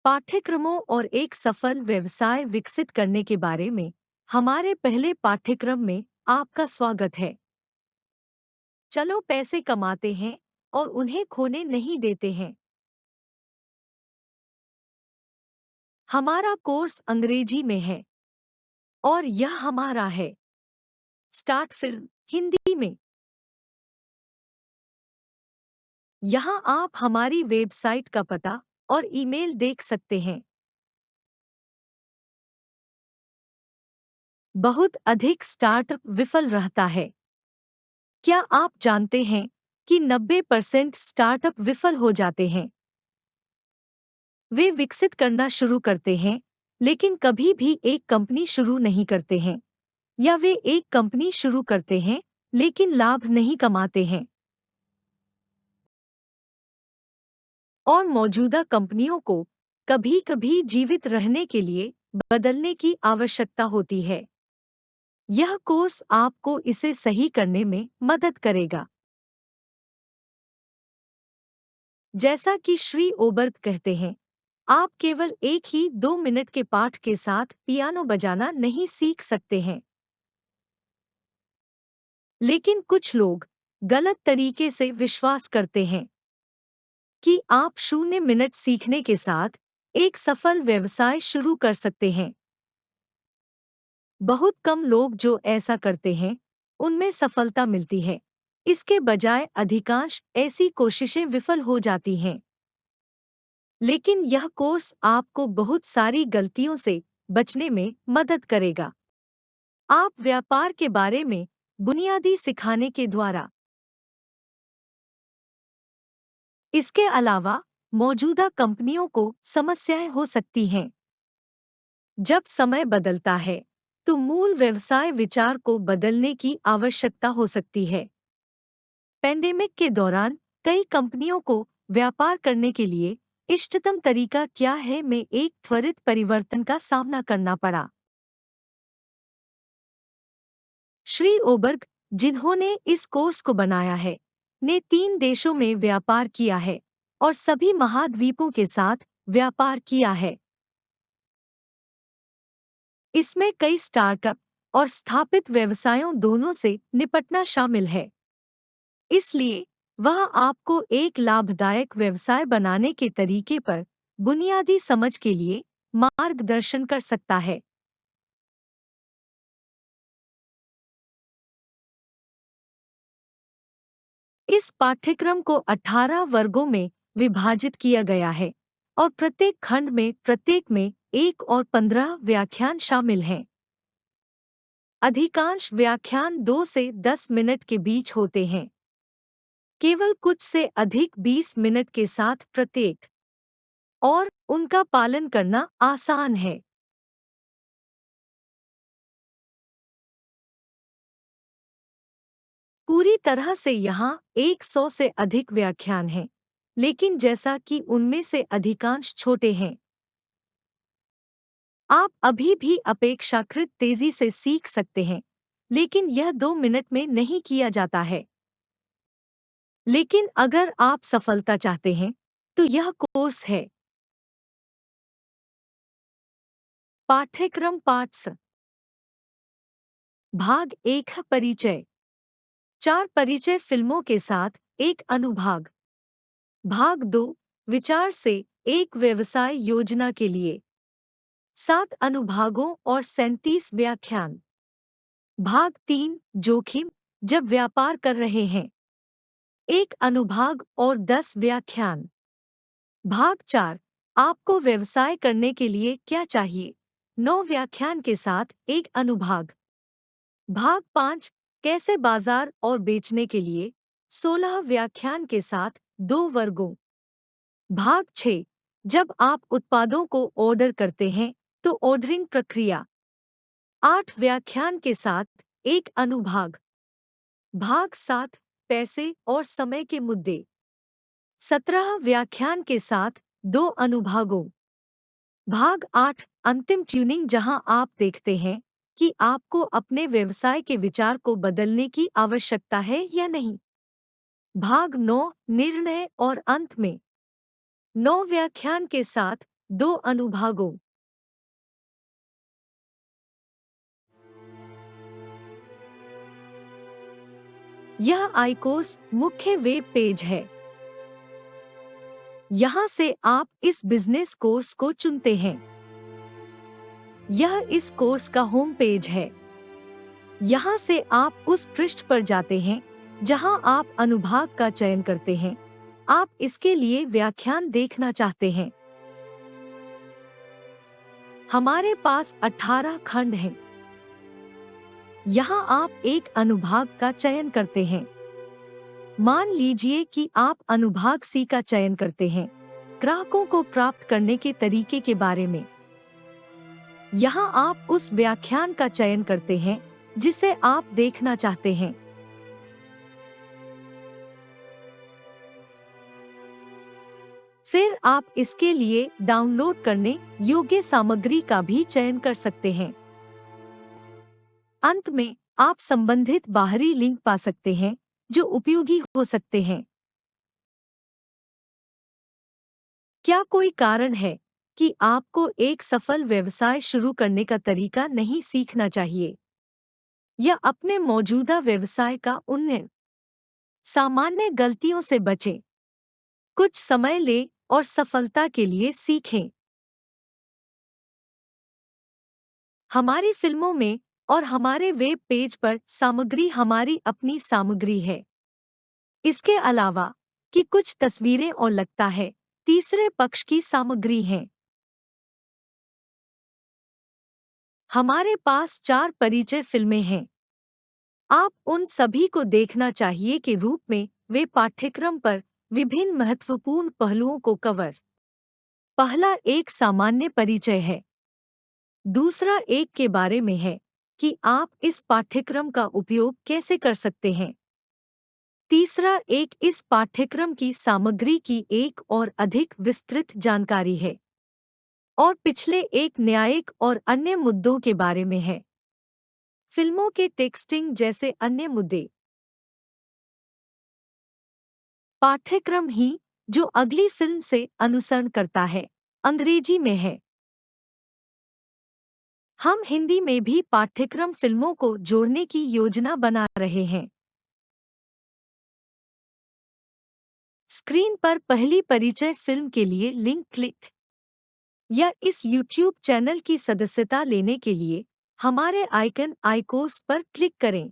पाठ्यक्रमों और एक सफल व्यवसाय विकसित करने के बारे में हमारे पहले पाठ्यक्रम में आपका स्वागत है। चलो पैसे कमाते हैं और उन्हें खोने नहीं देते हैं। हमारा कोर्स अंग्रेजी में है और यह हमारा है स्टार्ट फिल्म हिंदी में। यहाँ आप हमारी वेबसाइट का पता और ईमेल देख सकते हैं। बहुत अधिक स्टार्टअप विफल रहता है। क्या आप जानते हैं कि 90% स्टार्टअप विफल हो जाते हैं? वे विकसित करना शुरू करते हैं, लेकिन कभी भी एक कंपनी शुरू नहीं करते हैं, या वे एक कंपनी शुरू करते हैं, लेकिन लाभ नहीं कमाते हैं। और मौजूदा कंपनियों को कभी-कभी जीवित रहने के लिए बदलने की आवश्यकता होती है। यह कोर्स आपको इसे सही करने में मदद करेगा। जैसा कि श्री ओबर्ग कहते हैं, आप केवल एक ही 2 मिनट के पाठ के साथ पियानो बजाना नहीं सीख सकते हैं। लेकिन कुछ लोग गलत तरीके से विश्वास करते हैं कि आप 0 मिनट सीखने के साथ एक सफल व्यवसाय शुरू कर सकते हैं। बहुत कम लोग जो ऐसा करते हैं, उनमें सफलता मिलती है। इसके बजाय अधिकांश ऐसी कोशिशें विफल हो जाती हैं। लेकिन यह कोर्स आपको बहुत सारी गलतियों से बचने में मदद करेगा। आप व्यापार के बारे में बुनियादी सिखाने के द्वारा। इसके अलावा मौजूदा कंपनियों को समस्याएं हो सकती हैं। जब समय बदलता है, तो मूल व्यवसाय विचार को बदलने की आवश्यकता हो सकती है। पेंडेमिक के दौरान कई कंपनियों को व्यापार करने के लिए इष्टतम तरीका क्या है में एक त्वरित परिवर्तन का सामना करना पड़ा। श्री ओबर्ग, जिन्होंने इस कोर्स को बनाया है, ने 3 देशों में व्यापार किया है और सभी महाद्वीपों के साथ व्यापार किया है। इसमें कई स्टार्टअप और स्थापित व्यवसायों दोनों से निपटना शामिल है। इसलिए वह आपको एक लाभदायक व्यवसाय बनाने के तरीके पर बुनियादी समझ के लिए मार्गदर्शन कर सकता है। इस पाठ्यक्रम को 18 वर्गों में विभाजित किया गया है और प्रत्येक खंड में प्रत्येक में 1 और 15 व्याख्यान शामिल हैं। अधिकांश व्याख्यान 2 से 10 मिनट के बीच होते हैं, केवल कुछ से अधिक 20 मिनट के साथ प्रत्येक, और उनका पालन करना आसान है। पूरी तरह से यहाँ 100 से अधिक व्याख्यान हैं, लेकिन जैसा कि उनमें से अधिकांश छोटे हैं, आप अभी भी अपेक्षाकृत तेजी से सीख सकते हैं, लेकिन यह 2 मिनट में नहीं किया जाता है। लेकिन अगर आप सफलता चाहते हैं, तो यह कोर्स है। पाठ्यक्रम पार्ट्स। भाग 1, परिचय। 4 परिचय फिल्मों के साथ एक अनुभाग। भाग 2, विचार से एक व्यवसाय योजना के लिए 7 अनुभागों और 37 व्याख्यान। भाग 3, जोखिम जब व्यापार कर रहे हैं, एक अनुभाग और 10 व्याख्यान। भाग 4, आपको व्यवसाय करने के लिए क्या चाहिए, 9 व्याख्यान के साथ एक अनुभाग। भाग 5, कैसे बाजार और बेचने के लिए, 16 व्याख्यान के साथ 2 वर्गों। भाग 6, जब आप उत्पादों को ऑर्डर करते हैं तो ऑर्डरिंग प्रक्रिया, 8 व्याख्यान के साथ एक अनुभाग। भाग 7, पैसे और समय के मुद्दे, 17 व्याख्यान के साथ 2 अनुभागों। भाग 8, अंतिम ट्यूनिंग, जहां आप देखते हैं कि आपको अपने व्यवसाय के विचार को बदलने की आवश्यकता है या नहीं। भाग 9, निर्णय और अंत में 9 व्याख्यान के साथ 2 अनुभागों। यह iCourse मुख्य वेब पेज है। यहाँ से आप इस बिजनेस कोर्स को चुनते हैं। यह इस कोर्स का होम पेज है। यहाँ से आप उस पृष्ठ पर जाते हैं जहाँ आप अनुभाग का चयन करते हैं। आप इसके लिए व्याख्यान देखना चाहते हैं। हमारे पास 18 खंड हैं। यहाँ आप एक अनुभाग का चयन करते हैं। मान लीजिए कि आप अनुभाग सी का चयन करते हैं, ग्राहकों को प्राप्त करने के तरीके के बारे में। यहाँ आप उस व्याख्यान का चयन करते हैं जिसे आप देखना चाहते हैं। फिर आप इसके लिए डाउनलोड करने योग्य सामग्री का भी चयन कर सकते हैं। अंत में आप संबंधित बाहरी लिंक पा सकते हैं जो उपयोगी हो सकते हैं। क्या कोई कारण है कि आपको एक सफल व्यवसाय शुरू करने का तरीका नहीं सीखना चाहिए या अपने मौजूदा व्यवसाय का उन्नयन? सामान्य गलतियों से बचें। कुछ समय लें और सफलता के लिए सीखें। हमारी फिल्मों में और हमारे वेब पेज पर सामग्री हमारी अपनी सामग्री है। इसके अलावा कि कुछ तस्वीरें और लगता है तीसरे पक्ष की सामग्री हैं। हमारे पास 4 परिचय फिल्में हैं। आप उन सभी को देखना चाहिए के रूप में वे पाठ्यक्रम पर विभिन्न महत्वपूर्ण पहलुओं को कवर। पहला एक सामान्य परिचय है। दूसरा एक के बारे में है कि आप इस पाठ्यक्रम का उपयोग कैसे कर सकते हैं। तीसरा एक इस पाठ्यक्रम की सामग्री की एक और अधिक विस्तृत जानकारी है। और पिछले एक न्यायिक और अन्य मुद्दों के बारे में है। फिल्मों के टेक्स्टिंग जैसे अन्य मुद्दे। पाठ्यक्रम ही जो अगली फिल्म से अनुसरण करता है अंग्रेजी में है। हम हिंदी में भी पाठ्यक्रम फिल्मों को जोड़ने की योजना बना रहे हैं। स्क्रीन पर पहली परिचय फिल्म के लिए लिंक क्लिक या इस YouTube चैनल की सदस्यता लेने के लिए हमारे आइकन iCourse पर क्लिक करें।